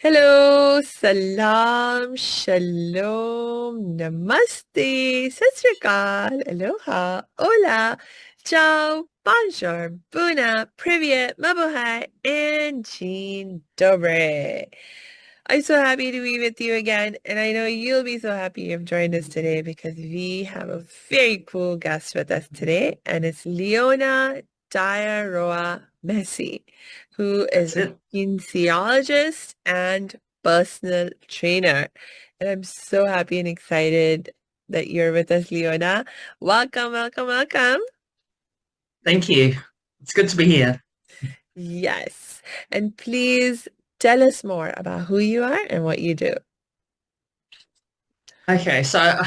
Hello, salam, shalom, namaste, sat sri akal, aloha, hola, ciao, bonjour, buna, privyet, mabuhay, and jean dobre. I'm so happy to be with you again, and I know you'll be so happy you've joined us today because we have a very cool guest with us today, and it's Leona Taiaroa-Massey, who That's is a it. kinesiologist and personal trainer. And I'm so happy and excited that you're with us, Leona. Welcome, welcome, welcome. Thank you. It's good to be here. Yes. And please tell us more about who you are and what you do. Okay, so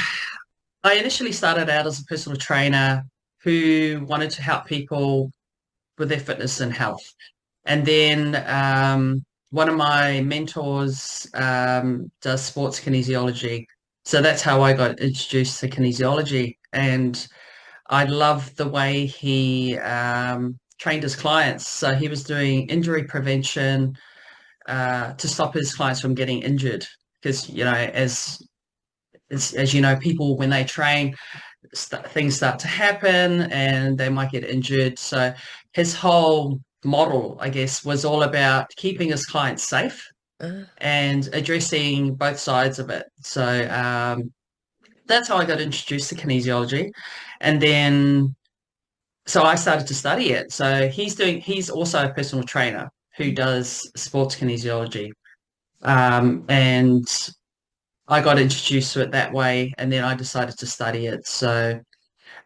I initially started out as a personal trainer who wanted to help people with their fitness and health. And then one of my mentors does sports kinesiology. So that's how I got introduced to kinesiology. And I love the way he trained his clients. So he was doing injury prevention to stop his clients from getting injured. Because, as you know, people when they train, things start to happen and they might get injured. So his whole model, I guess, was all about keeping his clients safe Uh, and addressing both sides of it. So that's how I got introduced to kinesiology. And then so I started to study it. So he's also a personal trainer who does sports kinesiology. And I got introduced to it that way, and then I decided to study it. So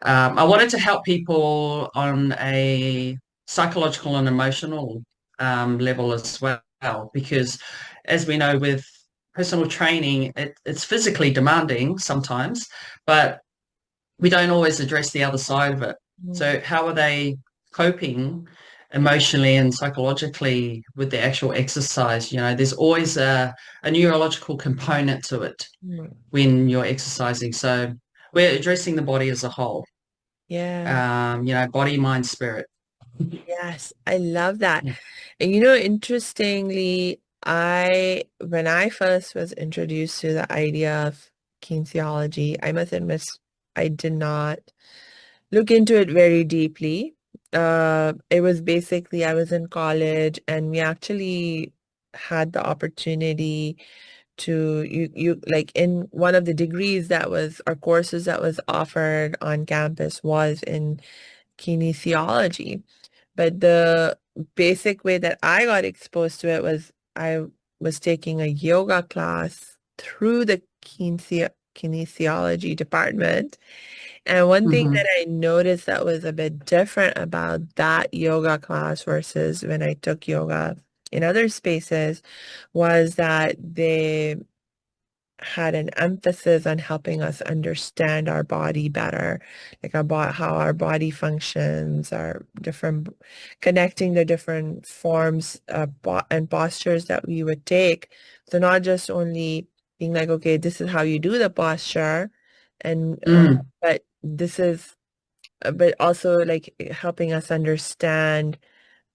I wanted to help people on a psychological and emotional level as well, because as we know, with personal training, it's physically demanding sometimes, but we don't always address the other side of it. mm, So how are they coping emotionally and psychologically with the actual exercise? There's always a neurological component to it mm. when you're exercising. So we're addressing the body as a whole, Yeah. body, mind, spirit. Yes, I love that. Yeah. And interestingly, when I first was introduced to the idea of kinesiology, I must admit I did not look into it very deeply. It was basically I was in college and we actually had the opportunity to you like in one of the degrees that was or courses that was offered on campus was in kinesiology. But the basic way that I got exposed to it was I was taking a yoga class through the kinesiology department. And one thing that Hmm. I noticed that was a bit different about that yoga class versus when I took yoga in other spaces was that they had an emphasis on helping us understand our body better, like about how our body functions, our different, connecting the different forms and postures that we would take. So not just only being like, okay, this is how you do the posture, and Mm. but this is, but also like helping us understand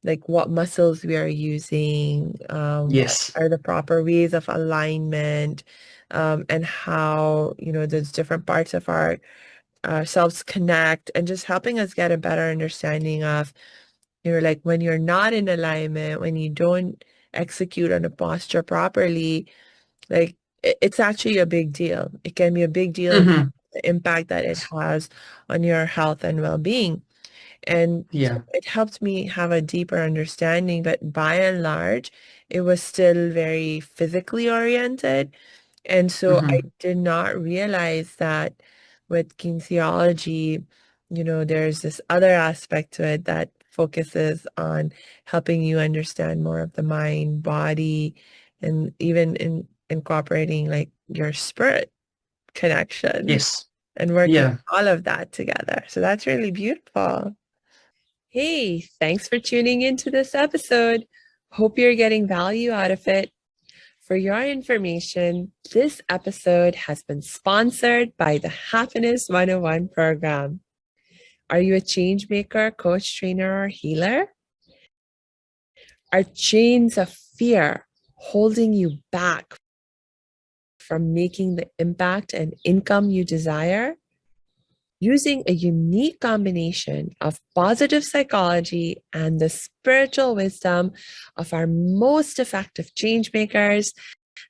like what muscles we are using, what Yes. are the proper ways of alignment, and how, those different parts of our ourselves connect, and just helping us get a better understanding of, like when you're not in alignment, when you don't execute on a posture properly, like it's actually a big deal. It can be a big deal in Hmm. the impact that it has on your health and well-being. And so Yeah. it helped me have a deeper understanding, but by and large, it was still very physically oriented. And so I Hmm. did not realize that with kinesiology, there's this other aspect to it that focuses on helping you understand more of the mind, body, and even in incorporating like your spirit connection Yes. and working Yeah. all of that together. So that's really beautiful. Hey, thanks for tuning into this episode. Hope you're getting value out of it. For your information, this episode has been sponsored by the Happiness 101 program. Are you a change maker, coach, trainer, or healer? Are chains of fear holding you back from making the impact and income you desire? Using a unique combination of positive psychology and the spiritual wisdom of our most effective change makers,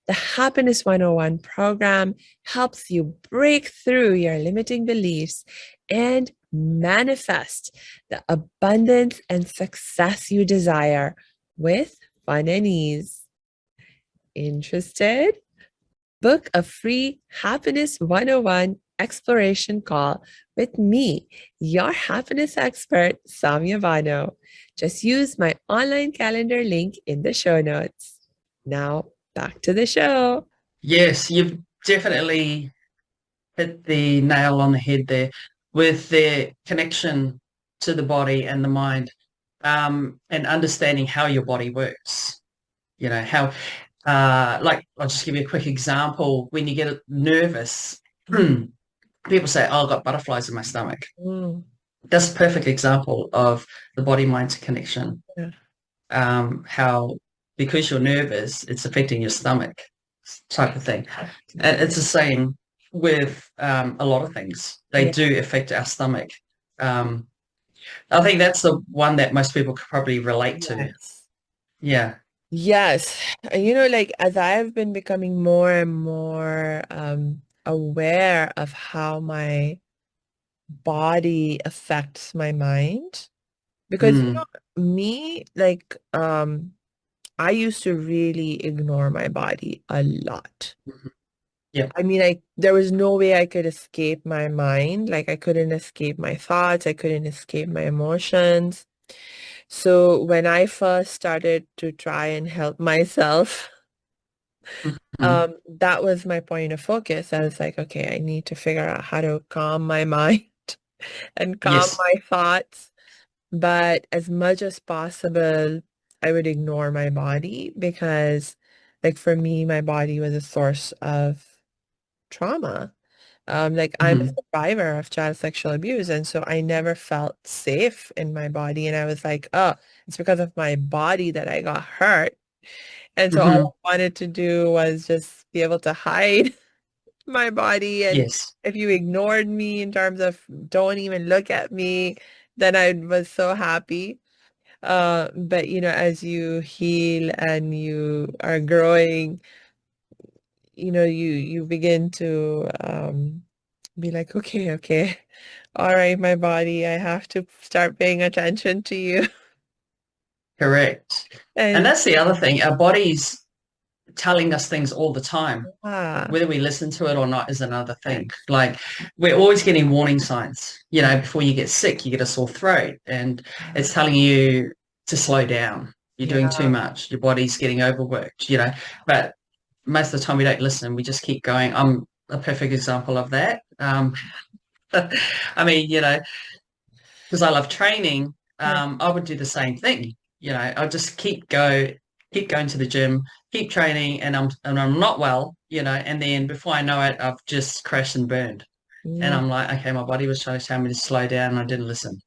the Happiness 101 program helps you break through your limiting beliefs and manifest the abundance and success you desire with fun and ease. Interested? Book a free Happiness 101 exploration call with me, your happiness expert, Samia Bano. Just use my online calendar link in the show notes. Now, back to the show. Yes, you've definitely hit the nail on the head there with the connection to the body and the mind, and understanding how your body works. You know, how, like, I'll just give you a quick example. When you get nervous, people say, oh, I've got butterflies in my stomach. Mm, That's a perfect example of the body-mind connection. yeah. How, because you're nervous, it's affecting your stomach type of thing. And it's the same with a lot of things. They Yeah. do affect our stomach. Um, I think that's the one that most people could probably relate to. Yes. Yeah. Yes. And like as I've been becoming more and more aware of how my body affects my mind, because Mm. me, like I used to really ignore my body a lot. Mhm. Yeah. I mean, there was no way I could escape my mind. Like I couldn't escape my thoughts. I couldn't escape my emotions. So when I first started to try and help myself, Mhm. that was my point of focus. I was like, okay, I need to figure out how to calm my mind and calm Yes. my thoughts. But as much as possible, I would ignore my body because, like, for me, my body was a source of trauma. Like, I'm a Mhm. survivor of child sexual abuse, and so I never felt safe in my body. And I was like, oh, it's because of my body that I got hurt. And so Mhm. all I wanted to do was just be able to hide my body. And Yes. if you ignored me in terms of don't even look at me, then I was so happy. But as you heal and you are growing, you begin to be like, okay, all right, my body, I have to start paying attention to you. Correct. And And that's the other thing. Our body's telling us things all the time. ah, Whether we listen to it or not is another yes, thing. Like, we're always getting warning signs. yeah, Before you get sick, you get a sore throat, and it's telling you to slow down. You're doing too yeah, much. Your body's getting overworked. But most of the time we don't listen. We just keep going. I'm a perfect example of that. I mean, because I love training, yeah. I would do the same thing. I'll just keep going to the gym, keep training, and I'm not well, and then before I know it, I've just crashed and burned. And Mm, I'm like, okay, my body was trying to tell me to slow down and I didn't listen.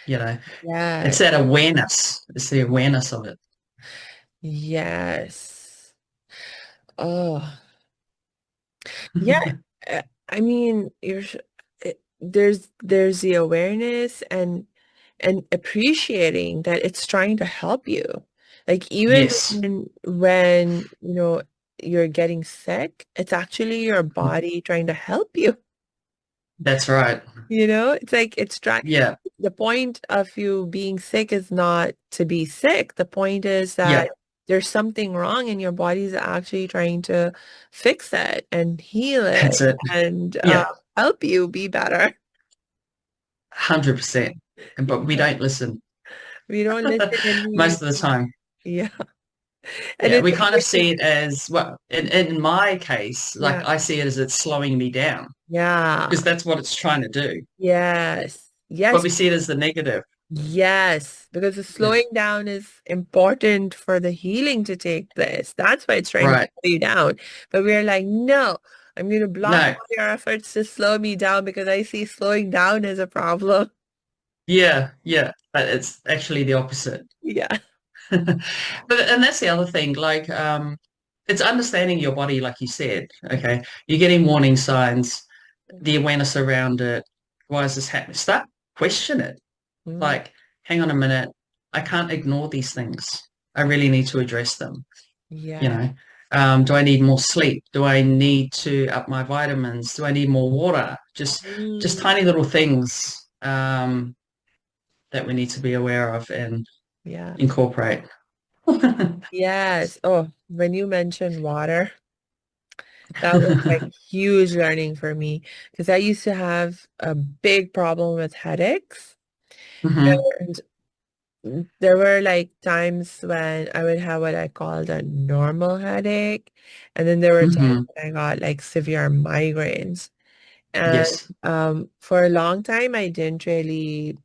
You know, yeah, it's that awareness. It's the awareness of it. yes. Oh, yeah. I mean, there's the awareness and appreciating that it's trying to help you. Like even Yes, when you're getting sick, it's actually your body trying to help you. that's right. It's like it's trying. Yeah, The point of you being sick is not to be sick. The point is yeah, that there's something wrong and your body's actually trying to fix it and heal it that's it. and Yeah, help you be better. 100%. But we don't listen We don't listen and most of the time. yeah. And Yeah, it's we kind of amazing. see it as, well, in my case, like Yeah. I see it as it's slowing me down Yeah. because that's what it's trying to do. Yes. But Yes. we see it as the negative. Yes. Because the Yeah, slowing down is important for the healing to take place. That's why it's trying to right. slow you down. But we're like, no, I'm going to block No, all your efforts to slow me down because I see slowing down as a problem. yeah, yeah. But it's actually the opposite. Yeah. And that's the other thing, like it's understanding your body, like you said. Okay, you're getting warning signs, the awareness around it. Why is this happening? Start question it. Mm, Like, hang on a minute, I can't ignore these things. I really need to address them. You yeah. know, do I need more sleep? Do I need to up my vitamins? Do I need more water? Just Mm, tiny little things that we need to be aware of and yeah. incorporate. Yes. Oh, when you mentioned water, that was like huge learning for me because I used to have a big problem with headaches. Hmm. And there were like times when I would have what I called a normal headache. And then there were times Hmm. when I got like severe migraines. And Yes. for a long time, I didn't really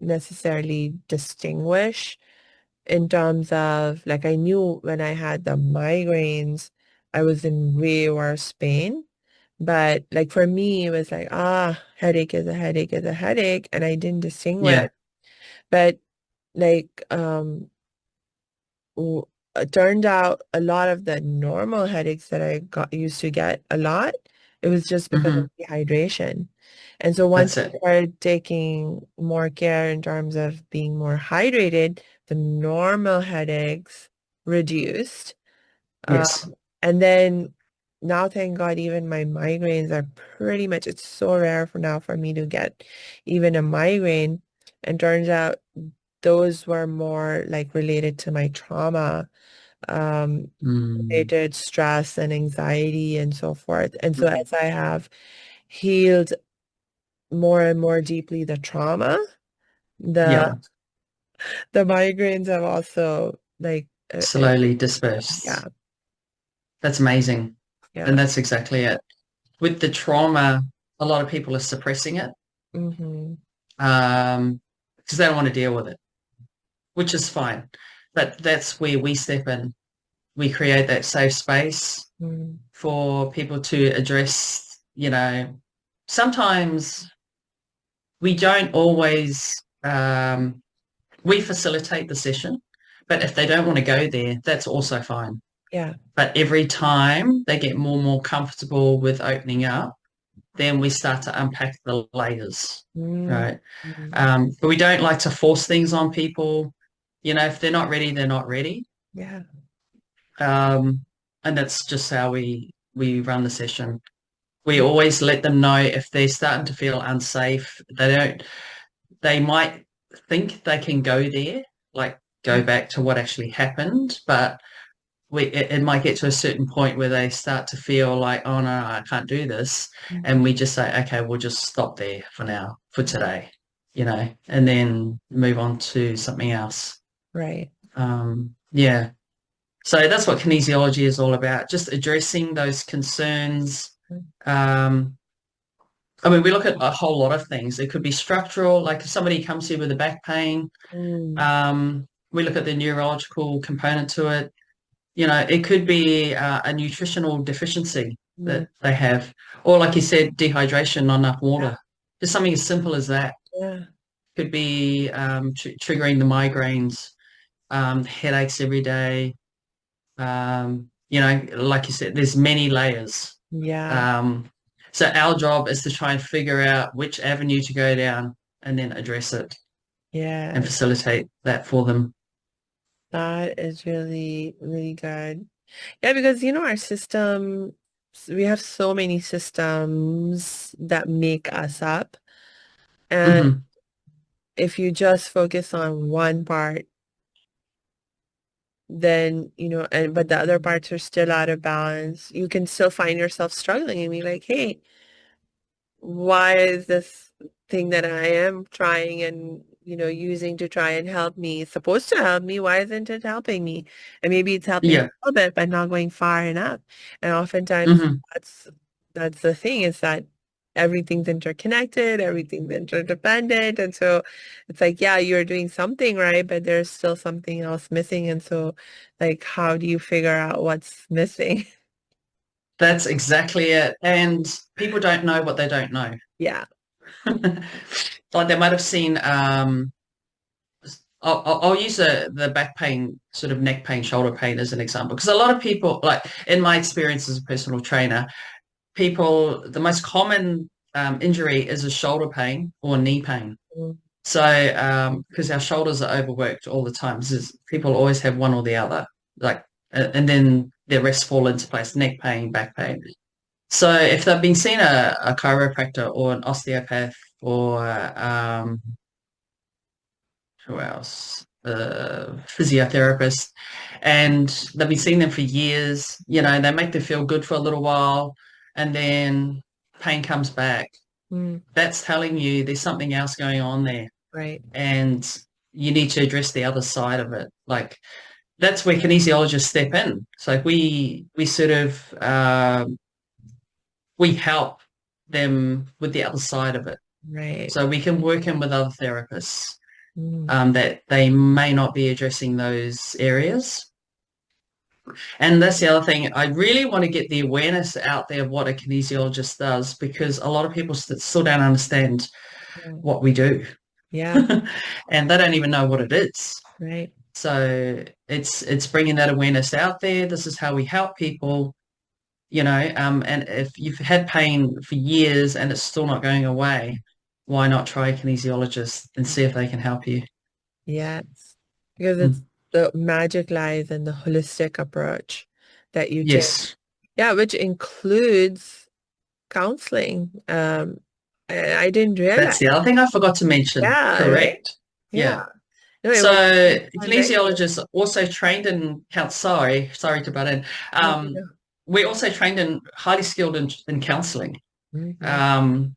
necessarily distinguish in terms of like I knew when I had the migraines, I was in way worse pain. But like for me, it was like, headache is a headache is a headache, and I didn't distinguish. Yeah. But like it turned out a lot of the normal headaches that I got used to get a lot, it was just because of Hmm. dehydration. And so once That's I it. started taking more care in terms of being more hydrated, the normal headaches reduced. Yes. And then now, thank God, even my migraines are pretty much, it's so rare for now for me to get even a migraine. And turns out those were more like related to my trauma, um, Mm. related stress and anxiety and so forth. And so as I have healed more and more deeply the trauma, the Yeah. the migraines have also like Slowly yeah, dispersed. That's amazing. And yeah. that's exactly it. With the trauma, a lot of people are suppressing it Mm-hmm. because they don't want to deal with it, which is fine. But that's where we step in. We create that safe space Mm, for people to address, sometimes we don't always, we facilitate the session, but if they don't want to go there, that's also fine. yeah. But every time they get more and more comfortable with opening up, then we start to unpack the layers, Mm, right? mm, But we don't like to force things on people. If they're not ready, they're not ready. yeah. Um, and that's just how we run the session. We always let them know if they're starting to feel unsafe. They might think they can go there, like go back to what actually happened, but it might get to a certain point where they start to feel like, oh no, I can't do this. Mhm. And we just say, okay, we'll just stop there for now, for today, and then move on to something else. Right. Yeah. So that's what kinesiology is all about, just addressing those concerns. Um, I mean, we look at a whole lot of things. It could be structural, like if somebody comes here with a back pain, Mm, we look at the neurological component to it. It could be a nutritional deficiency mm, that they have, or like you said, dehydration, not enough yeah. water. Just something as simple as that Yeah. could be triggering the migraines, headaches every day. Like you said, there's many layers. Yeah. Um, so our job is to try and figure out which avenue to go down and then address it and Yes. facilitate that for them. That is really, really good. Yeah, because our system, we have so many systems that make us up. And Hmm. if you just focus on one part, then, but the other parts are still out of balance, you can still find yourself struggling and be like, hey, why is this thing that I am trying and using to try and help me supposed to help me? Why isn't it helping me? And maybe it's helping a Yeah. little bit, but not going far enough. And oftentimes Hmm. that's the thing is that everything's interconnected, everything's interdependent. And so it's like, yeah, you're doing something right, but there's still something else missing. And so like, how do you figure out what's missing? That's exactly it. And people don't know what they don't know. Yeah. Like they might have seen I'll use the back pain, sort of neck pain, shoulder pain as an example, because a lot of people, like in my experience as a personal trainer, the most common injury is a shoulder pain or knee pain. Mm. So, because our shoulders are overworked all the time, people always have one or the other, like, and then the rest fall into place, neck pain, back pain. So if they've been seeing a chiropractor or an osteopath or who else? Physiotherapist, and they've been seeing them for years. They make them feel good for a little while, and then pain comes back. Mm. That's telling you there's something else going on there, Right. and you need to address the other side of it. Like that's where kinesiologists step in. So we sort of we help them with the other side of it. Right. So we can work in with other therapists Mm. that they may not be addressing those areas. And that's the other thing. I really want to get the awareness out there of what a kinesiologist does, because a lot of people still don't understand Yeah. what we do. Yeah. And they don't even know what it is. Right. So it's bringing that awareness out there. This is how we help people, and if you've had pain for years and it's still not going away, why not try a kinesiologist and see if they can help you? Yes. Because it's Mm. the magic lies in the holistic approach that you take. Yes, Yeah, which includes counseling. I didn't that's realize. the other thing I forgot to mention. Yeah, right? Correct. Yeah. Yeah. No, it So was right. kinesiologists also trained in sorry to butt in. No, Um, no. we're also trained in highly skilled in counseling. Mhm. Um,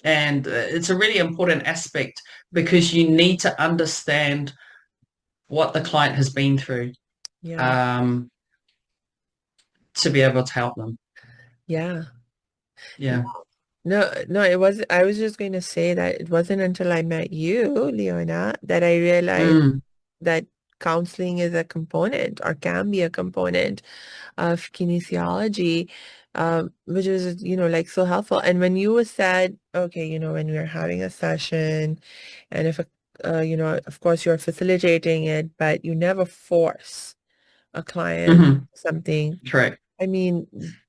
and it's a really important aspect because you need to understand what the client has been through Yeah. um, to be able to help them. Yeah. Yeah. No, no, it was I was just going to say that it wasn't until I met you, Leona, that I realized Mm, that counseling is a component or can be a component of kinesiology, which is, like so helpful. And when you said, okay, when we're having a session and if, of course you're facilitating it, but you never force a client hmm. something. Correct. I mean,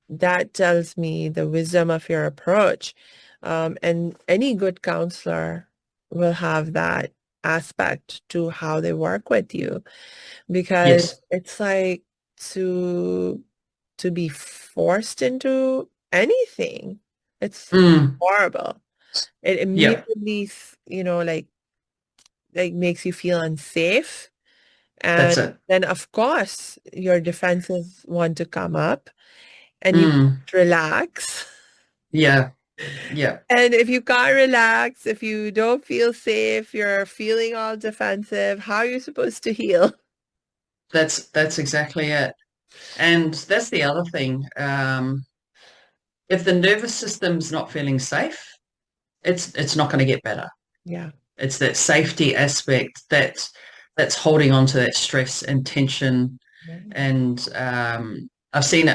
that tells me the wisdom of your approach. And any good counselor will have that aspect to how they work with you because Yes. it's like to to be forced into anything. It's Mm, horrible. It yeah. immediately, like makes you feel unsafe. And That's it. then of course your defenses want to come up and you Mm, can't relax. yeah. Yeah. And if you can't relax, if you don't feel safe, you're feeling all defensive, how are you supposed to heal? That's exactly it. And that's the other thing. If the nervous system's not feeling safe, it's not going to get better. Yeah. It's that safety aspect that's holding on to that stress and tension. Right. And I've seen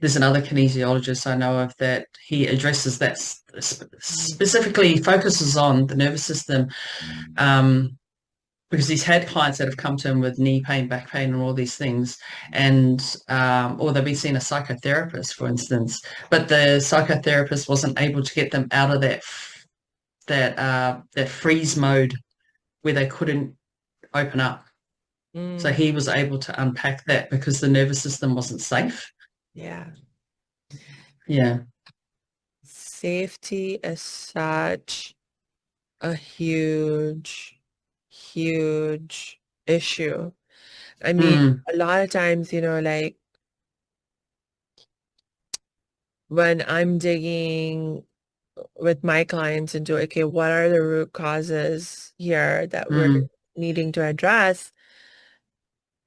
there's another kinesiologist I know of that he addresses that specifically focuses on the nervous system. Um, because he's had clients that have come to him with knee pain, back pain, and all these things, and or they've been seeing a psychotherapist, for instance, but the psychotherapist wasn't able to get them out of that freeze mode where they couldn't open up. So Mm, he was able to unpack that because the nervous system wasn't safe. yeah. Yeah. Safety is such a huge, huge issue. I mean, Mm, a lot of times, like when I'm digging with my clients into, okay, what are the root causes here that we're mm, needing to address?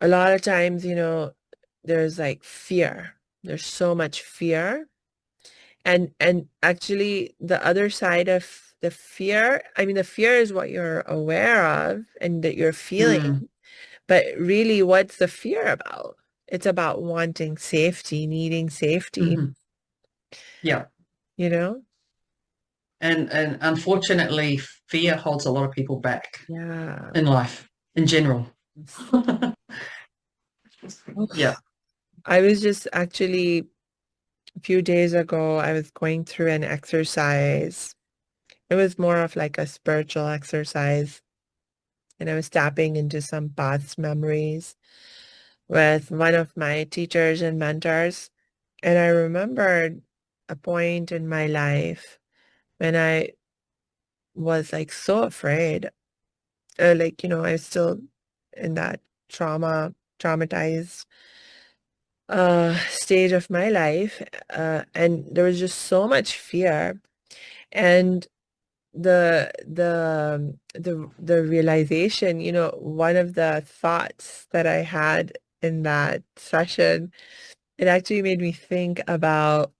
A lot of times, there's like fear. There's so much fear. And actually the other side of the fear, I mean, the fear is what you're aware of and that you're mm, feeling, but really what's the fear about? It's about wanting safety, needing safety, hmm. Yeah. you know? And unfortunately, fear holds a lot of people back Yeah. in life in general. Yeah. Oof. I was just actually a few days ago, I was going through an exercise. It was more of like a spiritual exercise, and I was tapping into some past memories with one of my teachers and mentors. And I remembered a point in my life when I was like so afraid. Like, I was still in that traumatized stage of my life. And there was just so much fear. And the realization, one of the thoughts that I had in that session, it actually made me think about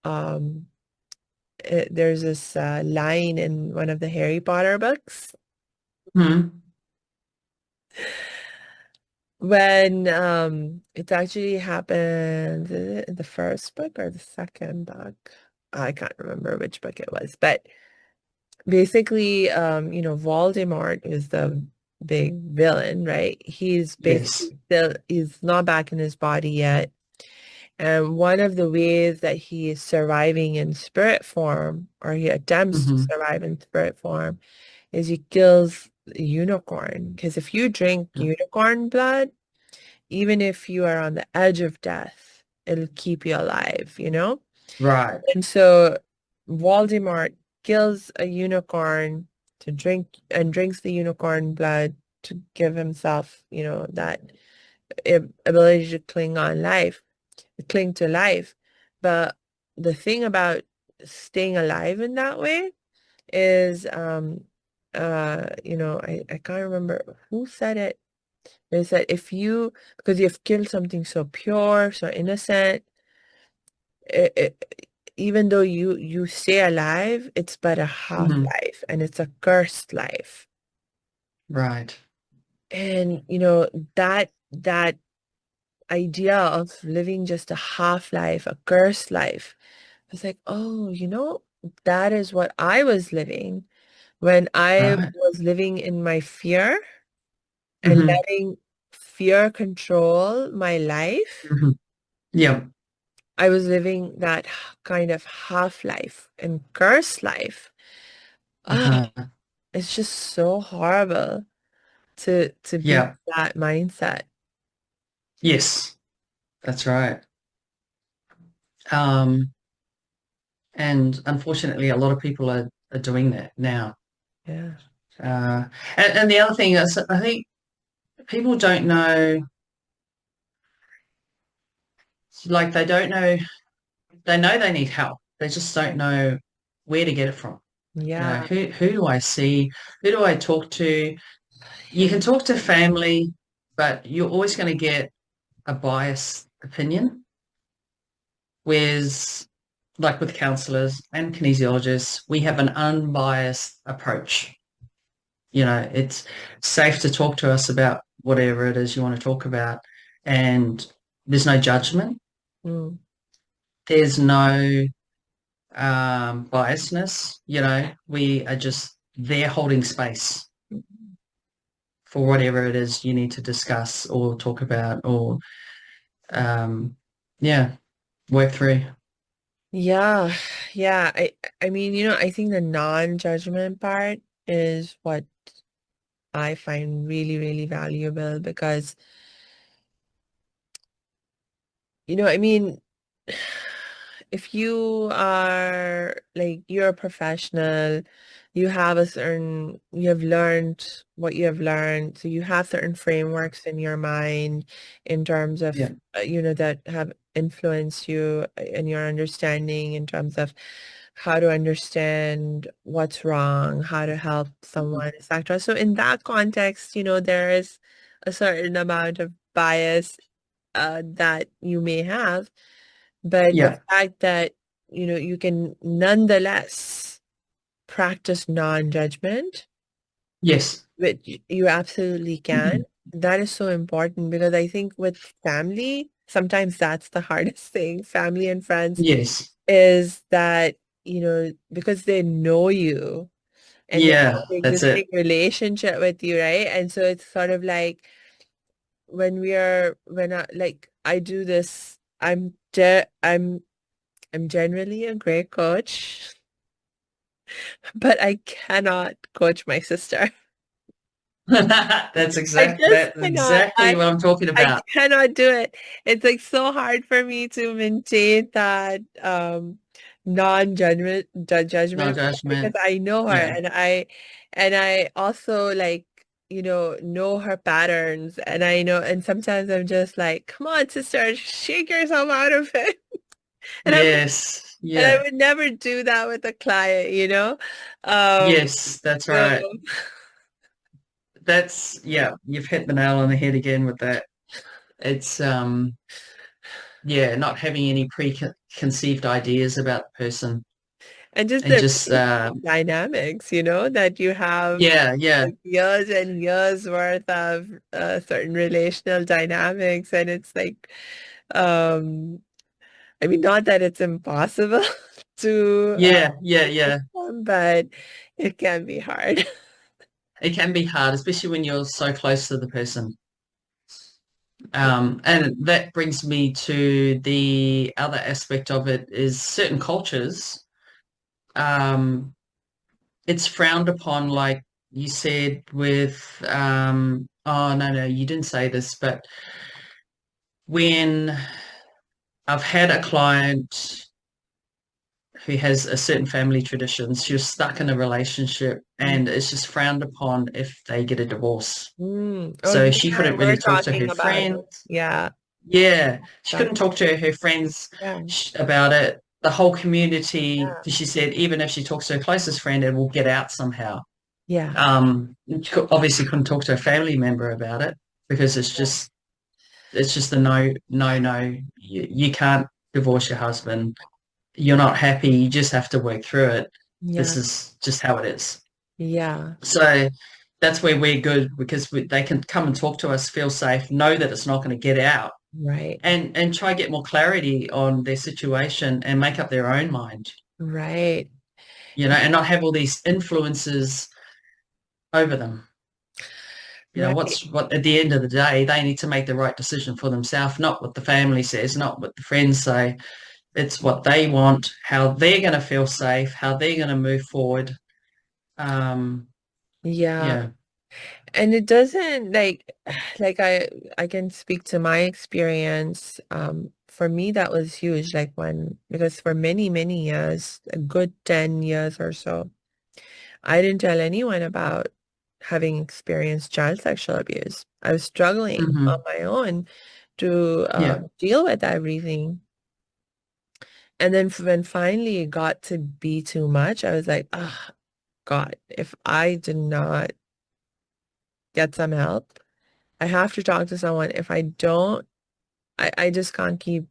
um there's this line in one of the Harry Potter books Mhm. when it actually happened, in the first book or the second book? I can't remember which book it was, but basically, Voldemort is the big villain, right? He's Yes. basically still, he's not back in his body yet. And one of the ways that he is surviving in spirit form, or he attempts to Hmm. survive in spirit form, is he kills a unicorn. Because if you drink unicorn blood, even if you are on the edge of death, it'll keep you alive, you know? Right. And so Voldemort kills a unicorn to drink and drinks the unicorn blood to give himself, that ability to cling to life. But the thing about staying alive in that way is, I can't remember who said it. They said if you, because you've killed something so pure, so innocent, even though you stay alive, it's but a half Hmm. life, and it's a cursed life. Right. And that idea of living just a half life, a cursed life, it's like, oh, that is what I was living when I Right. was living in my fear and Hmm. letting fear control my life. Hmm. Yeah. I was living that kind of half life and cursed life. Ah, Uh-huh. it's just so horrible to be in Yeah. that mindset. Yes. That's right. Um, and unfortunately, a lot of people are doing that now. Yeah. Uh, and the other thing is, I think people don't know, like they know they need help. They just don't know where to get it from. You know, Yeah. who do I see? Who do I talk to? You can talk to family, but you're always going to get a biased opinion. Whereas, like with counselors and kinesiologists, we have an unbiased approach. You know, it's safe to talk to us about whatever it is you want to talk about, and there's no judgment. Mm. There's no biasness. You know, we are just there holding space for whatever it is you need to discuss or talk about or um, yeah, work through. Yeah. Yeah. I mean, I think the non-judgment part is what I find really, really valuable because, I mean, if you are like you're a professional, you have learned what you have learned, so you have certain frameworks in your mind in terms of, Yeah. that have influenced you in your understanding in terms of how to understand what's wrong, how to help Mhm. someone, etc. So in that context, there is a certain amount of bias that you may have, but the Yeah. fact that, you can nonetheless practice non-judgment, Yes. which you absolutely can, that is so important because I think with family, sometimes that's the hardest thing, family and friends, Yes. is that because they know you and they have Yeah, an that's existing it. relationship with you, right? And so it's sort of like when I like I do this, I'm generally a great coach, but I cannot coach my sister. That's I exact just that's cannot. exactly what I'm talking I about. cannot do it. It's like so hard for me to maintain that No judgment because judgment. I know her Yeah. and I also like know her patterns and I know and sometimes I'm just like, come on, sister, shake yourself out of it. And I would Yes. and I Yeah. would never do that with a client. Um Yes, that's so right. That's yeah, you've hit the nail on the head again with that. It's yeah, not having any preconceived ideas about the person and just and the just relationship dynamics, that you have yeah, yeah, like years and years worth of certain relational dynamics. And it's like, um, I mean, not that it's impossible to yeah, yeah, break yeah. them, but it can be hard. It can be hard, especially when you're so close to the person. And that brings me to the other aspect of it is certain cultures, um, it's frowned upon, like you said with, oh, no, no, you didn't say this, but when I've had a client who has a certain family tradition, she was stuck in a relationship and it's just frowned upon if they get a divorce. Oh, So you she and I couldn't were really talk to her talking about friends. it. Yeah, Yeah, she that, couldn't talk to her friends yeah, about it. The whole community, yeah, because she said even if she talks to her closest friend, it will get out somehow. yeah, Obviously couldn't talk to a family member about it because it's just a no, no, no. You can't divorce your husband. You're not happy. You just have to work through it. This yeah, is just how it is. yeah, So that's where we're good because they can come and talk to us, feel safe, know that it's not going to get out right, and try get more clarity on their situation and make up their own mind, right, and not have all these influences over them. right. What at the end of the day, they need to make the right decision for themselves, not what the family says, not what the friends say. It's what they want, how they're going to feel safe, how they're going to move forward. Um, Yeah. yeah. And it doesn't like I can speak to my experience. For me that was huge, like because for many, many years, a good 10 years or so, I didn't tell anyone about having experienced child sexual abuse. I was struggling on Hmm. my own to Yeah. deal with everything. And then when finally it got to be too much, I was like, oh God, if I did not get some help, I have to talk to someone. If I don't, I just can't keep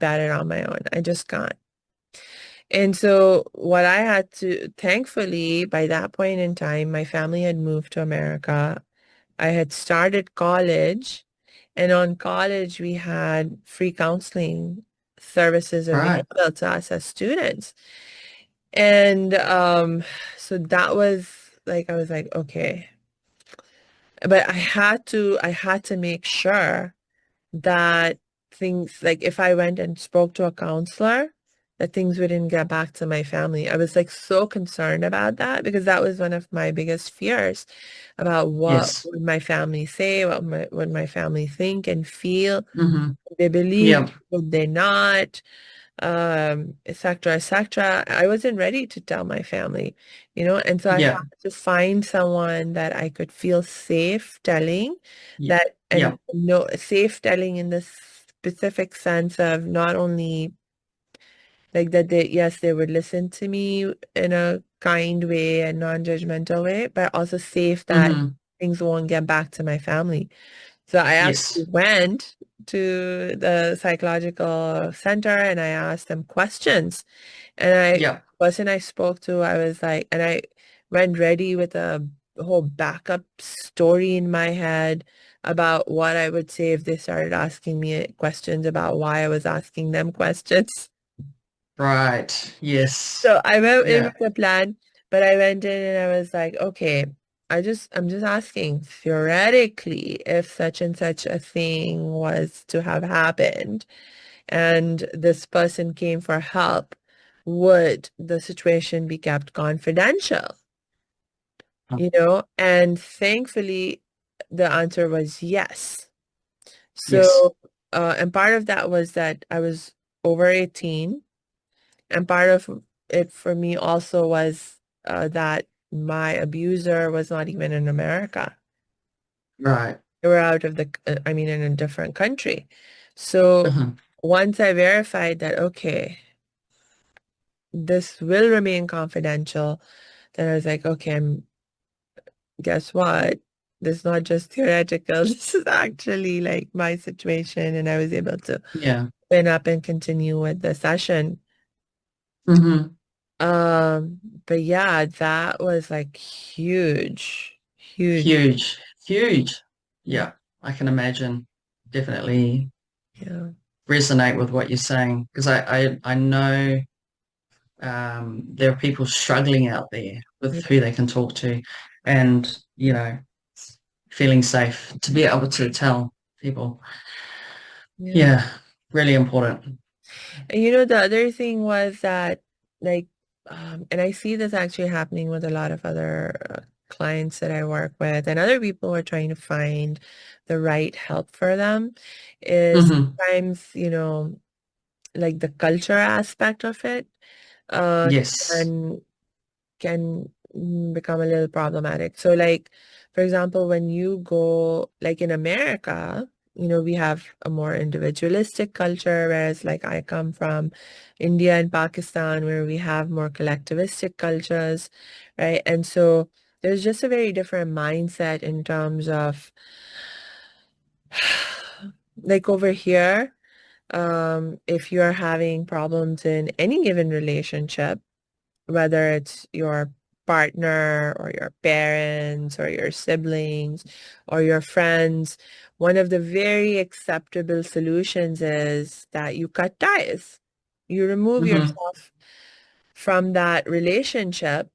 at it on my own. I just can't. And so what I had to, thankfully, by that point in time, my family had moved to America. I had started college, and on college we had free counseling services Right. available to us as students. And so that was like I was like, okay. But I had to make sure that things like if I went and spoke to a counselor, that things wouldn't get back to my family. I was like so concerned about that because that was one of my biggest fears about what Yes. would my family say, what my family think and feel. Hmm. Would they believe, Yeah. would they not? Et cetera, et cetera. I wasn't ready to tell my family. And so I had Yeah. to find someone that I could feel safe telling Yeah. that Yeah. and no safe telling in the specific sense of not only like that yes, they would listen to me in a kind way and non-judgmental way, but also safe that Hmm. things won't get back to my family. So I actually Yes. went to the psychological center and I asked them questions. And Yeah. the person I spoke to, I was like, and I went ready with a whole backup story in my head about what I would say if they started asking me questions about why I was asking them questions. Right. Yes. So I went in Yeah. with a plan, but I went in and I was like, okay, I'm just asking theoretically if such and such a thing was to have happened and this person came for help, would the situation be kept confidential? You know, and thankfully the answer was yes. Yes. So, and part of that was that I was over 18, and part of it for me also was that my abuser was not even in America. Right. They were out of I mean, in a different country. So Uh-huh. once I verified that, okay, this will remain confidential, then I was like, okay, guess what? This is not just theoretical. This is actually like my situation. And I was able to Yeah. open up and continue with the session. Hmm. But yeah, that was like huge, huge. Huge. Huge. Yeah, Yeah. I can imagine. Definitely yeah, resonate with what you're saying because I know there are people struggling out there with yeah, who they can talk to and, feeling safe to be able to tell people. yeah. Yeah, really important. And you know, the other thing was that, like, and I see this actually happening with a lot of other clients that I work with, and other people who are trying to find the right help for them, is Hmm. sometimes, you know, like the culture aspect of it, uh, Yes. can become a little problematic. So like, for example, when you go like in America, you know, we have a more individualistic culture, whereas like I come from India and Pakistan, where we have more collectivistic cultures, right? And so there's just a very different mindset in terms of like over here, if you're having problems in any given relationship, whether it's your partner or your parents or your siblings or your friends, one of the very acceptable solutions is that you cut ties. You remove Hmm. yourself from that relationship,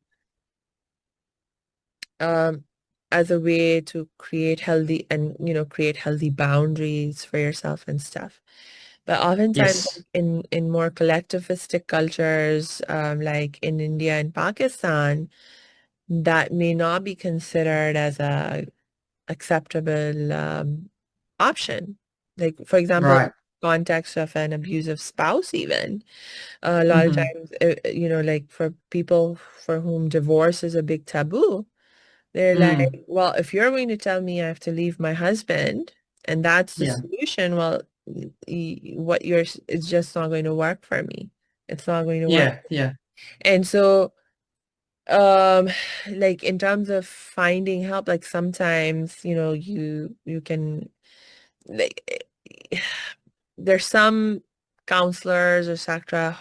um, as a way to create healthy and, you know, create healthy boundaries for yourself and stuff. But oftentimes Yes. like, in more collectivistic cultures, like in India and Pakistan, that may not be considered as a acceptable option. Like, for example, Right. context of an abusive spouse, even a lot of Hmm. times, you know, like for people for whom divorce is a big taboo, they're Mm. like, well, if you're going to tell me I have to leave my husband and that's the Yeah. solution, well, what you're, it's just not going to work for me. It's not going to work. Yeah. Yeah. And so um like in terms of finding help, like sometimes, you know, you can like there's some counselors, etc.,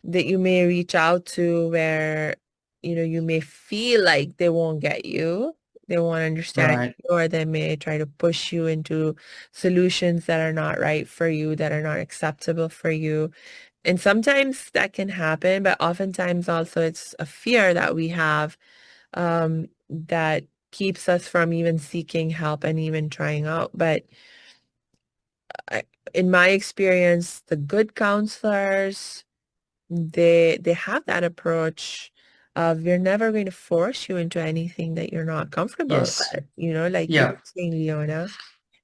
that you may reach out to where, you know, you may feel like they won't get you, they won't understand Right. you, or they may try to push you into solutions that are not right for you, that are not acceptable for you. And sometimes that can happen, but oftentimes also it's a fear that we have, that keeps us from even seeking help and even trying out. But I, in my experience, the good counselors, they have that approach of we're never going to force you into anything that you're not comfortable Yes. with, you know, like you were Yeah. saying, Leona.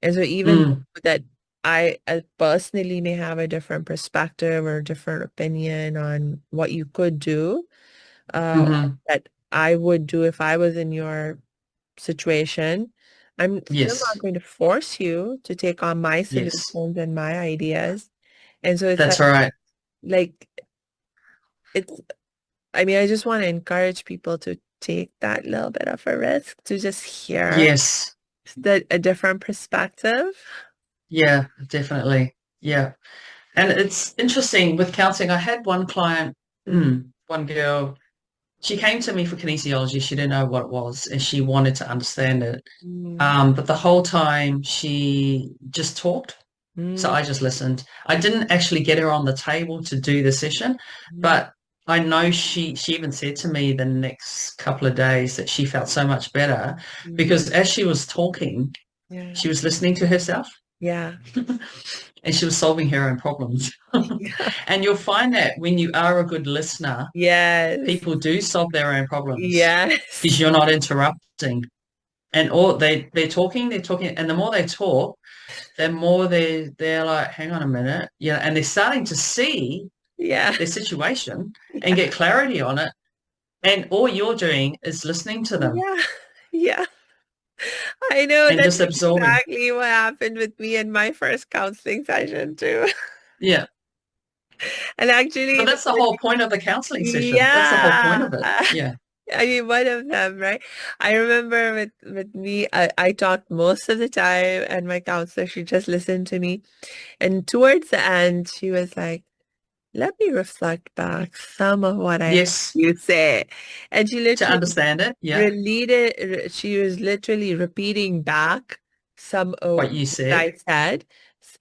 And so even Mm. though that I personally may have a different perspective or a different opinion on what you could do, or Hmm. that I would do if I was in your situation, I'm still not Yes. going to force you to take on my Yes. solutions and my ideas. And so it's That's right. like it's, I mean, I just want to encourage people to take that little bit of a risk to just hear Yes. a different perspective. Yeah, definitely. Yeah. And it's interesting with counseling. I had one client, one girl, she came to me for kinesiology. She didn't know what it was and she wanted to understand it. Mm, But the whole time she just talked. So Mm, I just listened. I didn't actually get her on the table to do the session, mm, but I know she even said to me the next couple of days that she felt so much better mm. because as she was talking, Yeah. she was listening to herself Yeah. and she was solving her own problems. Yeah. And you'll find that when you are a good listener, Yes. people do solve their own problems because Yes. you're not interrupting. And all they're talking, and the more they talk, the more they're like, hang on a minute, yeah, and they're starting to see Yeah. their situation and Yeah. get clarity on it. And all you're doing is listening to them Yeah. Yeah. I know and that's just absorbing. exactly what happened with me in my first counseling session too. Yeah. And actually, But that's the whole point of the counseling session. That's the whole point yeah. of it. Yeah. I mean, one of them, right? I remember with me, I talked most of the time, and my counselor, she just listened to me. And towards the end, she was like, let me reflect back some of what I heard Yes. you say. And she To literally understand it. Yeah. related, she was literally repeating back some of What you what said. I said.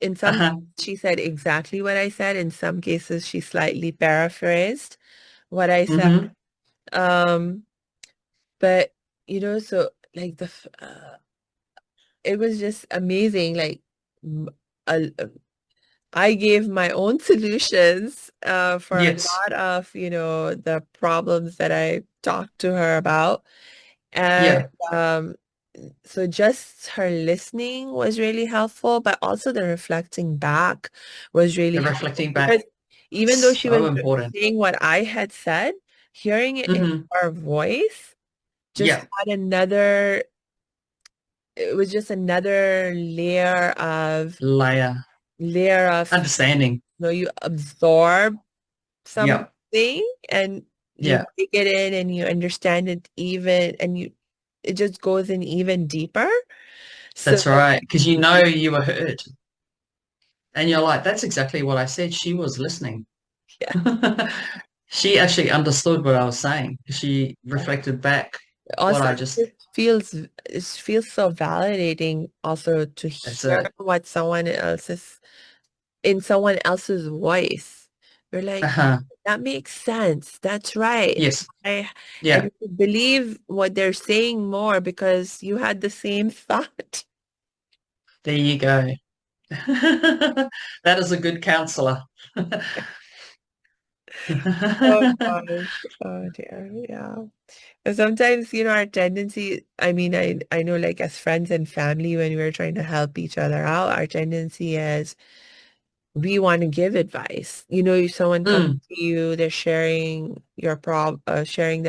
In some cases, Uh-huh. she said exactly what I said. In some cases, she slightly paraphrased what I said. Mm-hmm. Um, but so like it was just amazing. Like m- a, I gave my own solutions for a Yes. lot of, the problems that I talked to her about. And Yeah. um, so just her listening was really helpful, but also the reflecting back was really The helpful reflecting back. because even though she So was important. saying what I had said, hearing it in Mm-hmm. her voice just Yeah. had another, it was just another Layer. layer of, Understanding. you absorb Yeah. something and you Yeah. take it in and you understand it even and it just goes in even deeper. So That's right. Because you know you were heard. And you're like, that's exactly what I said. She was listening. yeah, She actually understood what I was saying. She reflected back what also I just, it feels so validating also to that's hear it. what someone else is in someone else's voice. You're like, Uh-huh. that makes sense. That's right. Yes. I Yeah. and you believe what they're saying more because you had the same thought. There you go. That is a good counselor. Oh gosh. Oh dear. Yeah. And sometimes, our tendency, I mean, I know like as friends and family, when we're trying to help each other out, our tendency is we want to give advice. If someone comes Mm, to you, they're sharing their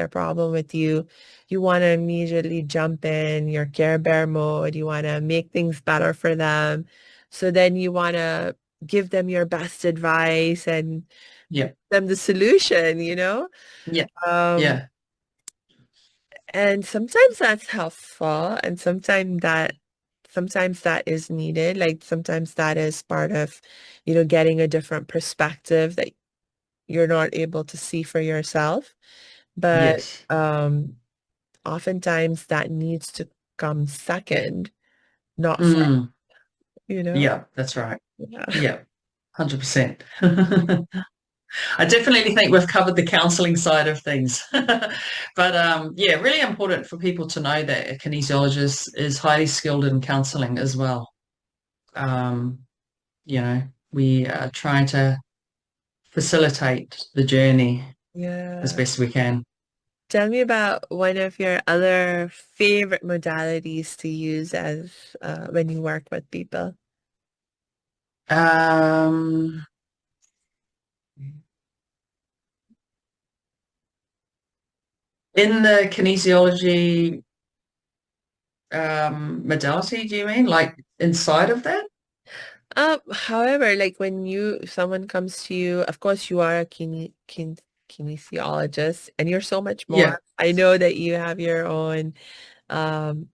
problem with you. You want to immediately jump in your Care Bear mode. You want to make things better for them. So then you want to give them your best advice and yeah. them the solution, Yeah. Um, Yeah. and sometimes that's helpful, and sometimes that is needed. Like sometimes that is part of, getting a different perspective that you're not able to see for yourself. But Yes. oftentimes that needs to come second, not first, Mm, you know? yeah, that's right. Yeah. Yeah. 100%. I definitely think we've covered the counselling side of things. But yeah, really important for people to know that a kinesiologist is highly skilled in counselling as well. Um, you know, we are trying to facilitate the journey as Yeah. best we can. Tell me about one of your other favorite modalities to use as when you work with people. Um, in the kinesiology modality, do you mean like inside of that? However, like when someone comes to you, of course you are a kinesiologist and you're so much Yeah. more. I know that you have your own um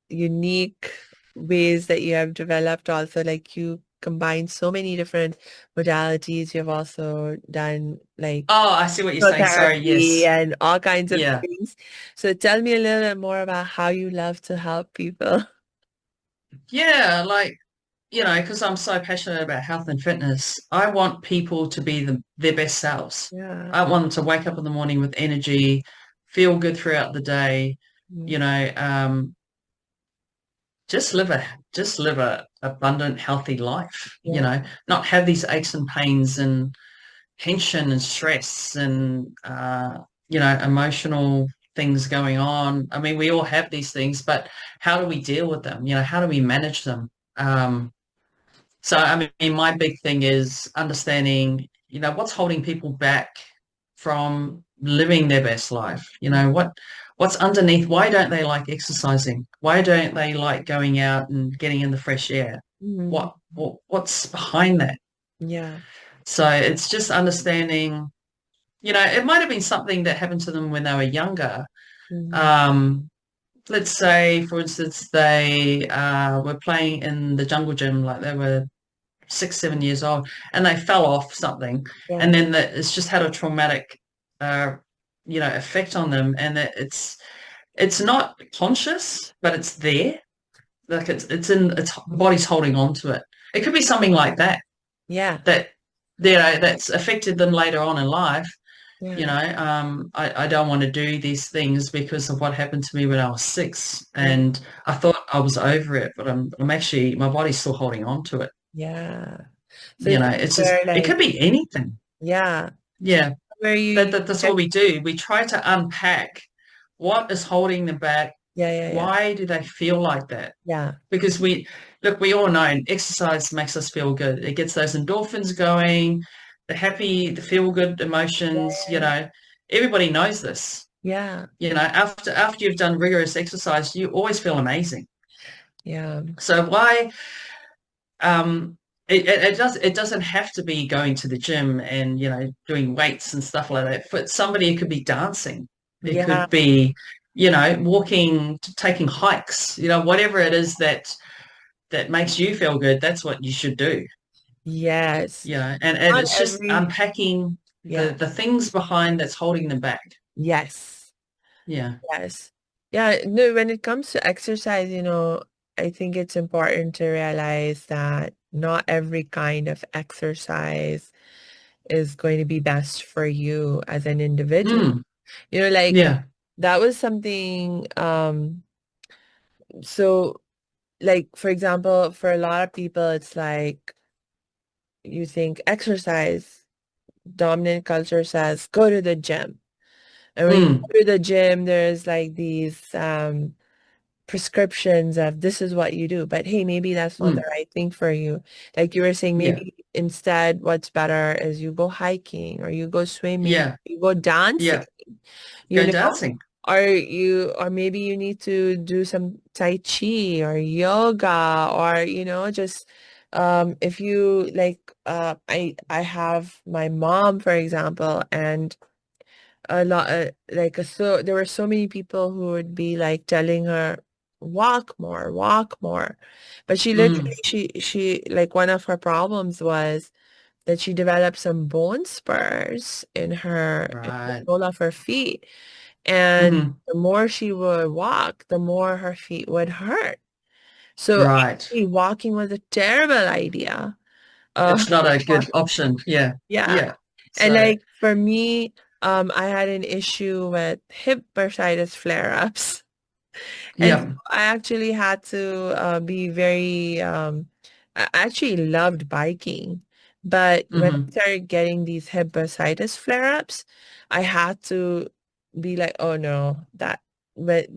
unique ways that you have developed also, like you combine so many different modalities. You've also done like Oh, I see what you're saying. Sorry. therapy Yes. and all kinds of Yeah. things. So tell me a little bit more about how you love to help people. Yeah. Like because I'm so passionate about health and fitness, I want people to be their best selves. Yeah. I want them to wake up in the morning with energy, feel good throughout the day, you Mm. know, just live a abundant, healthy life, Yeah. not have these aches and pains and tension and stress and emotional things going on. I mean, we all have these things, but how do we deal with them? How do we manage them? So I mean, my big thing is understanding, what's holding people back from living their best life. What's underneath? Why don't they like exercising? Why don't they like going out and getting in the fresh air? Mhm. What's behind that? Yeah. So it's just understanding, it might have been something that happened to them when they were younger. Mhm. Um, let's say, for instance, they were playing in the jungle gym, like they were 6, 7 years old, and they fell off something, Yeah. and then it's just had a traumatic, uh, effect on them, and it's not conscious, but it's there. Like it's the body's holding on to it. It could be something like that Yeah. that that's affected them later on in life. Yeah. I don't want to do these things because of what happened to me when I was 6, Yeah. and I thought I was over it, but I'm actually, my body's still holding on to it. Yeah. So it's It's just, where it like, could be anything. yeah. So Yeah, where that, you that that's get, what we do. We try to unpack what is holding them back. yeah, yeah, yeah. Why do they feel like that? Yeah. Because we all know exercise makes us feel good. It gets those endorphins going, the happy, the feel good emotions, Yeah. everybody knows this. Yeah. After you've done rigorous exercise, you always feel amazing. Yeah. So why it doesn't have to be going to the gym and doing weights and stuff like that. For somebody, it could be dancing. It Yeah. could be walking, taking hikes, whatever it is that makes you feel good. That's what you should do. Yes. And Not it's just every, unpacking yeah. the things behind that's holding them back. Yes. Yeah. Yes. Yeah. No, when it comes to exercise, I think it's important to realize that not every kind of exercise is going to be best for you as an individual. Mm, Like yeah. that was something, so like for example, for a lot of people, it's like you think exercise, dominant culture says go to the gym. And when you Mm, go to the gym, there's like these prescriptions of this is what you do. But hey, maybe that's not the mm, right thing for you. Like you were saying, yeah. maybe instead what's better is you go hiking or you go swimming, Yeah. you go dancing, Yeah. you Go know, dancing. or maybe you need to do some tai chi or yoga or, just if you like I have my mom, for example, and a lot so there were so many people who would be like telling her walk more, but she Mm, literally she like one of her problems was that she developed some bone spurs in the right. sole of her feet, and Hmm. the more she would walk, the more her feet would hurt. So Right. actually walking was a terrible idea. uh It's not a good option. Yeah. yeah. Yeah. And So, like for me, I had an issue with hip bursitis flare-ups. And so yeah. I actually had to be very, I actually loved biking. But when I Hmm. started getting these hip bursitis flare-ups, I had to be like, oh no, but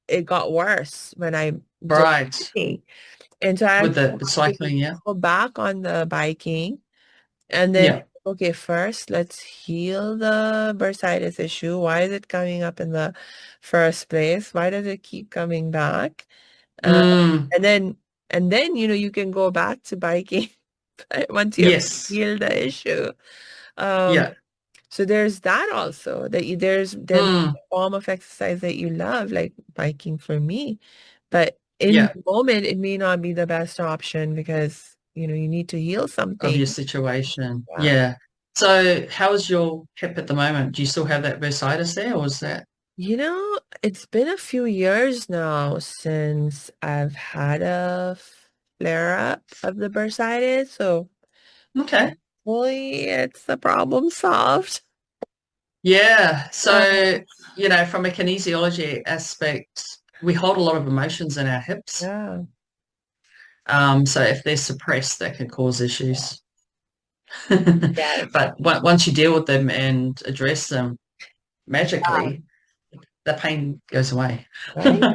it got worse when I did Right. biking. And so I With actually the had to cycling. Yeah. go back on the biking and then, Yeah. okay, first, let's heal the bursitis issue. Why is it coming up in the first place? Why does it keep coming back? Uh, Mm, and then, you can go back to biking once you've yes. healed the issue. Um, Yeah. so there's that also, that there may be Mm, a form of exercise that you love, like biking for me. But in yeah. the moment, it may not be the best option because, you need to heal Of something. your situation. Yeah. Yeah. So, how's your hip at the moment? Do you still have that bursitis there, or is that? It's been a few years now since I've had a flare-up of the bursitis. So Okay. hopefully it's the problem solved. Yeah. Um, So, from a kinesiology aspect, we hold a lot of emotions in our hips. yeah. So if they're suppressed, that can cause issues. Yes. But once you deal with them and address them magically, the pain goes away. Right?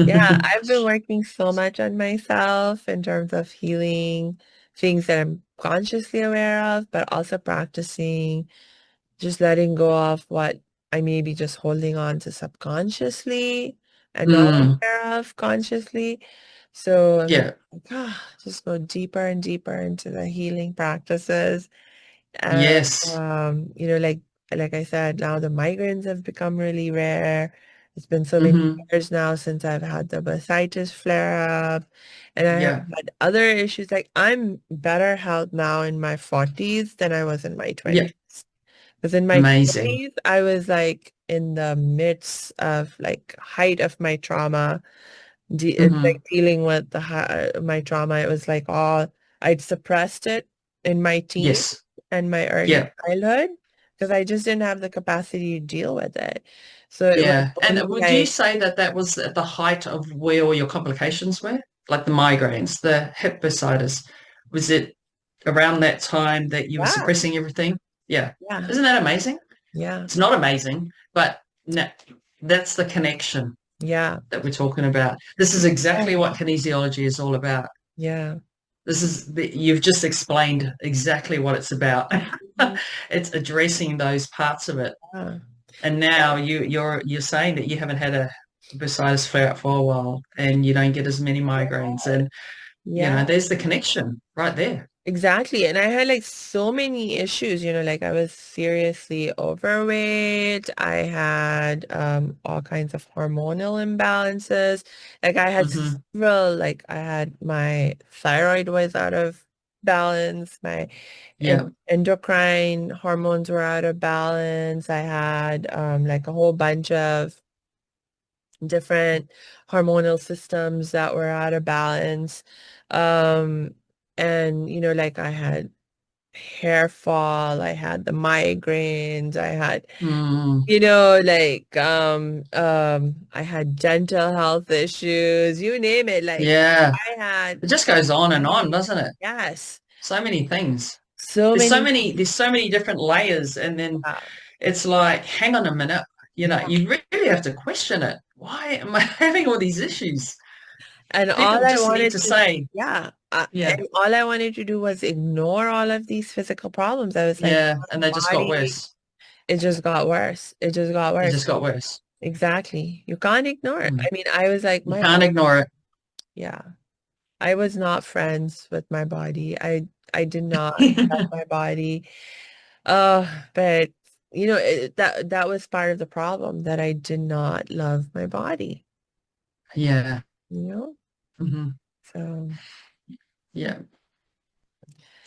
Yeah, I've been working so much on myself in terms of healing things that I'm consciously aware of, but also practicing just letting go of what I may be just holding on to subconsciously and not Mm, aware of consciously. So I'm yeah. just go deeper and deeper into the healing practices. And Yes. like I said, now the migraines have become really rare. It's been so many Hmm. years now since I've had the bursitis flare up. And I have Yeah. had other issues. Like I'm better health now in my 40s than I was in my Yeah. 20s. Because in my Amazing. 20s, I was like in the midst of like height of my trauma. It's like Hmm. dealing with my trauma. It was like all I'd suppressed it in my teens Yes. and my early Yeah. childhood because I just didn't have the capacity to deal with it. So it was Yeah. And only would you like, say that that was at the height of where all your complications were? Like the migraines, the hip bursitis? Was it around that time that you were yeah, suppressing everything? Yeah. yeah, Isn't that amazing? yeah, It's not amazing, but no, that's the connection yeah, that we're talking about. This is yeah, exactly what kinesiology is all about. yeah, You've just explained exactly what it's about. mhm, It's addressing those parts of it. yeah, And now you're saying that you haven't had a bursitis flare up for a while and you don't get as many migraines. And, yeah. there's the connection right there. Exactly. And I had like so many issues, like I was seriously overweight. I had all kinds of hormonal imbalances. Like I had Hmm. several, like I had my thyroid was out of balance, my Yeah. endocrine hormones were out of balance. I had like a whole bunch of different hormonal systems that were out of balance. Um, and like I had hair fall, I had the migraines, I had, Mm, I had dental health issues, you name it. Like yeah. I had It just goes on and so on, many, doesn't it? yes, So many things. so many, There's so many different layers. And then yeah, it's like, hang on a minute, yeah. you really have to question it. Why am I having all these issues? And People all I just need wanted to to, say, yeah, yeah, and all I wanted to do was ignore all of these physical problems. I was like, yeah. And they my just got body, worse. it just got worse. It just got It worse. just got worse. Exactly. You can't ignore it. I Mm. mean, I was like, You my can't body, ignore it. yeah. I was not friends with my body. I did not love my body. But that was part of the problem that I did not love my body, Yeah. you know? Hmm. So Yeah.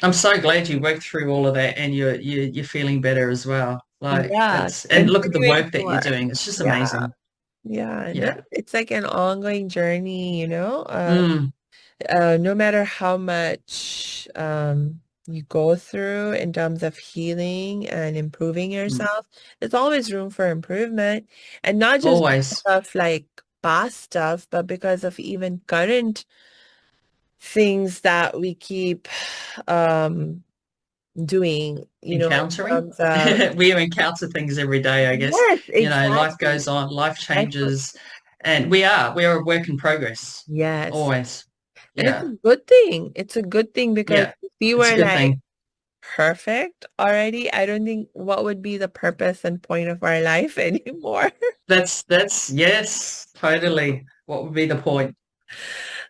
I'm so glad you worked through all of that and you're feeling better as well. Like yeah, it's and look at the continuing work to that you're work. doing. It's just Yeah. amazing. Yeah. No, Yeah. it's like an ongoing journey, Mm, no matter how much you go through in terms of healing and improving mm. yourself, there's always room for improvement. And not just Always. because of like past stuff, but because of even current things that we keep um doing, in Encountering. terms of, We encounter things every day, I guess. yes, Life exactly. goes on, life That's what, changes, and we're a work in progress. yes. Always. And it's Yeah. a good thing. It's a good thing because Yeah. if we It's a were good like thing. perfect already, I don't think what would be the purpose and point of our life anymore. That's yes, totally. What would be the point?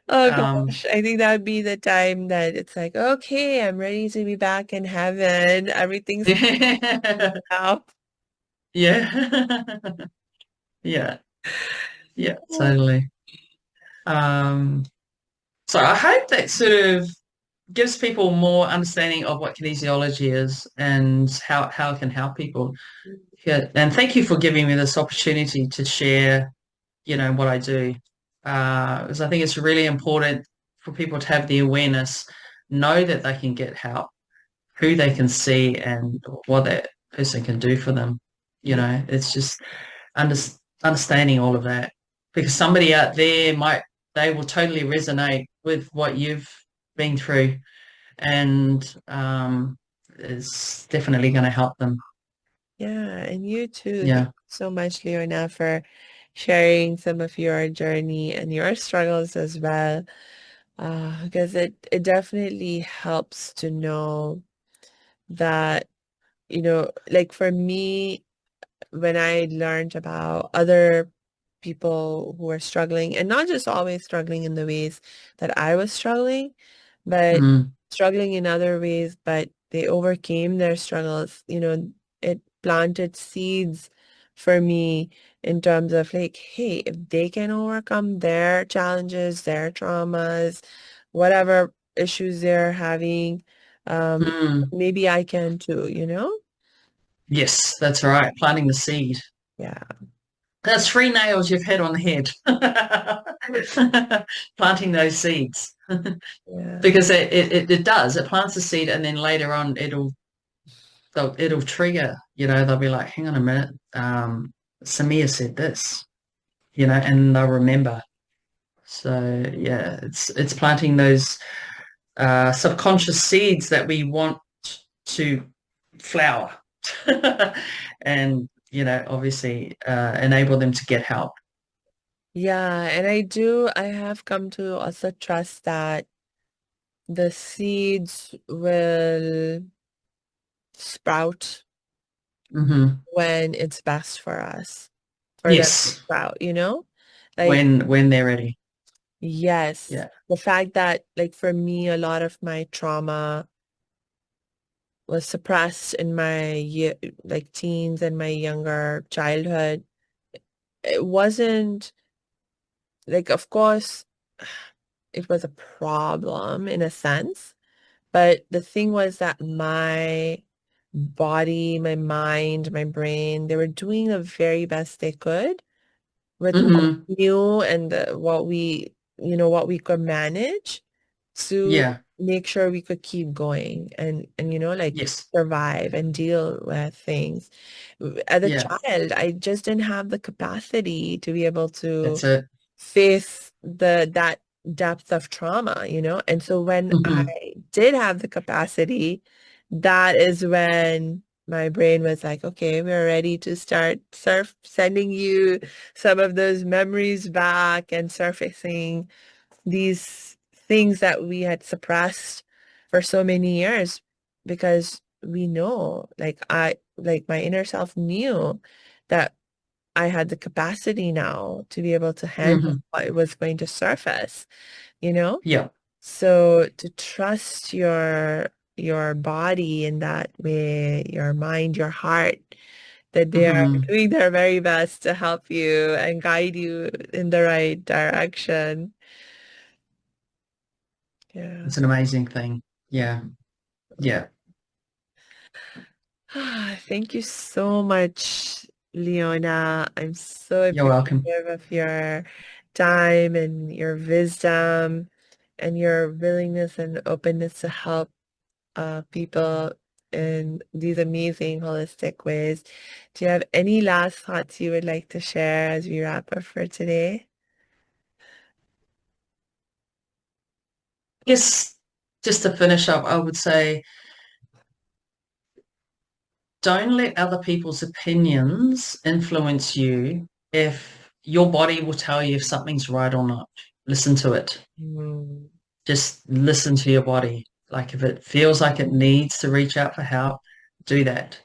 Oh Um, gosh, I think that would be the time that it's like, okay, I'm ready to be back in heaven. Everything's yeah. out. Yeah. Yeah. Yeah, totally. Um, so I hope that sort of gives people more understanding of what kinesiology is and how it can help people. Yeah. And thank you for giving me this opportunity to share, what I do. Because I think it's really important for people to have the awareness, know that they can get help, who they can see, and what that person can do for them. You Yeah. know, it's just under, understanding all of that, because somebody out there they will totally resonate with what you've been through, and it's definitely going to help them. Yeah, and you too. Thank Yeah. you so much, Leona, for sharing some of your journey and your struggles as well. Because it definitely helps to know that, like for me, when I learned about other people who are struggling, and not just always struggling in the ways that I was struggling, but Mm, struggling in other ways, but they overcame their struggles, it planted seeds for me in terms of like, hey, if they can overcome their challenges, their traumas, whatever issues they're having, um, mm. maybe I can too. Yes, that's right. Planting the seed. Yeah. That's three nails you've hit on the head. Planting those seeds. Yeah. Because it does. It plants a seed, and then later on it'll trigger, they'll be like, hang on a minute, Samia said this, and they'll remember. So yeah, it's planting those subconscious seeds that we want to flower and obviously enable them to get help. Yeah, and I have come to also trust that the seeds will sprout Hmm. when it's best for us, for them to Yes, sprout. Like, when they're ready. yes, Yeah. the fact that, like, for me, a lot of my trauma was suppressed in my like teens and my younger childhood. It wasn't like, of course, it was a problem in a sense. But the thing was that my body, my mind, my brain, they were doing the very best they could with what Hmm. we knew and what we could manage to Yeah. make sure we could keep going and like Yes. survive and deal with things. As a Yeah. child, I just didn't have the capacity to be able to That's it. face that depth of trauma. And so when I Hmm. did have the capacity, that is when my brain was like, okay, we're ready to start sending you some of those memories back and surfacing these things that we had suppressed for so many years because we know, like my inner self knew that I had the capacity now to be able to handle Hmm. what was going to surface, you know? Yeah. So to trust your body in that way, your mind, your heart, that they are Hmm. doing their very best to help you and guide you in the right direction. Yeah. It's an amazing thing. Yeah. Yeah. Thank you so much, Leona. I'm so You're welcome. appreciative of your time and your wisdom and your willingness and openness to help people in these amazing holistic ways. Do you have any last thoughts you would like to share as we wrap up for today? Yes, just to finish up, I would say don't let other people's opinions influence you. If your body will tell you if something's right or not, listen to it. Mm, Just listen to your body. Like if it feels like it needs to reach out for help, do that.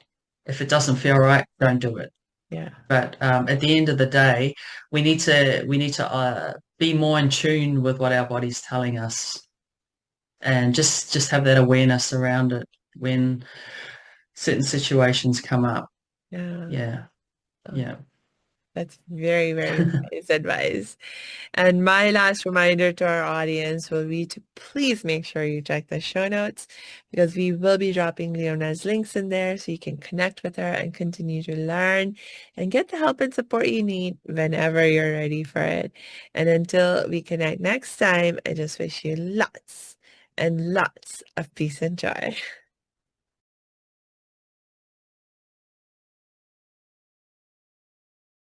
If it doesn't feel right, don't do it. yeah, But at the end of the day, we need to be more in tune with what our body's telling us, and just have that awareness around it when certain situations come up. yeah. Yeah, Um, yeah. That's very, very wise advice. And my last reminder to our audience will be to please make sure you check the show notes because we will be dropping Leona's links in there so you can connect with her and continue to learn and get the help and support you need whenever you're ready for it. And until we connect next time, I just wish you lots and lots of peace and joy.